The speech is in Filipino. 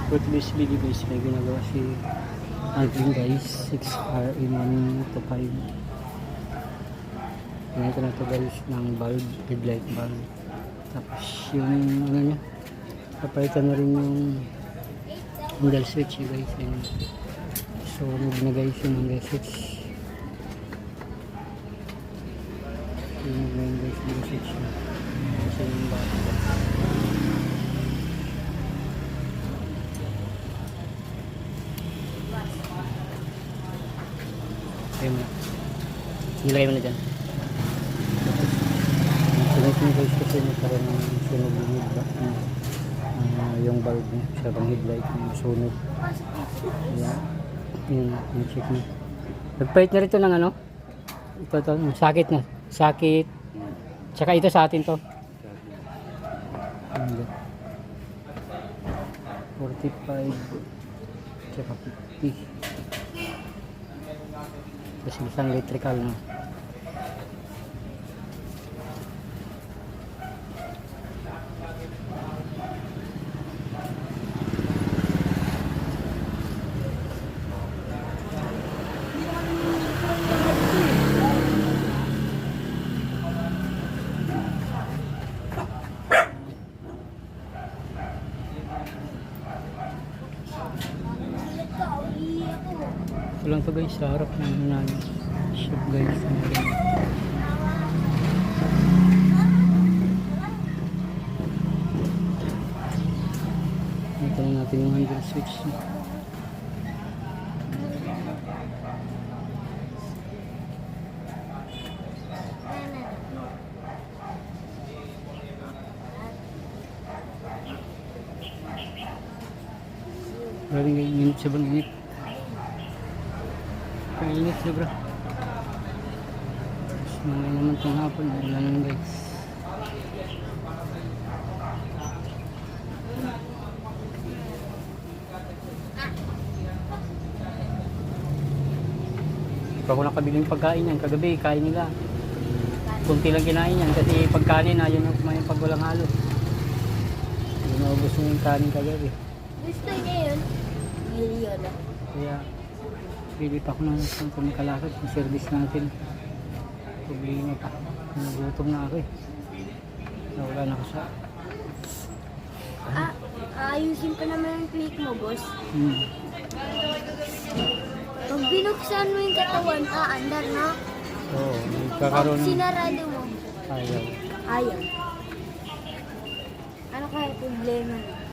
Fruitless video guys, may ginagawa si Aldrin guys, 6RE125. Ganito na to guys ng bulb, headlight bulb. Tapos yung ano niya, papalitan na rin yung handle switch guys. Yun. So na guys yung handle switch. Yung guys yung switch niya. Kasi yung bata. Ayun mo na. Nilagay mo na dyan. Sunog mo guys kasi nagkaroon ng sunog yung bulb niya. Siya bang headlight yung sunog. Ayan. Yun, check mo. Nagpalit na rito ng ano? Ito, sakit na. Sakit. Tsaka ito sa atin to. 45. Tsaka 50. Kasi isang electrical na. Ito lang to guys sa harap ng shop guys. Ito lang natin yung handle switch. Galing init sa init. Kainit sobra. Mamaya naman itong hapon. Wala naman guys. Pag ako nakabiling pagkain yan, kagabi kain nila. Kunti lang kinain yan kasi pagkanin ayaw na kumain pag walang halo. Hindi naubos mo yung kanin kagabi. Gusto niya yun? Million. Kaya pili pa ako ng kung makalakad yung service natin. Problema pa. Nagutom na ako eh. Nawala na ako sa... Ayusin pa naman yung click mo, boss. Pag binuksan mo yung katawan, andar na. Oo, nagkakaroon ng... Sinarado mo. Ayaw. Ayaw. Ano kaya problema mo?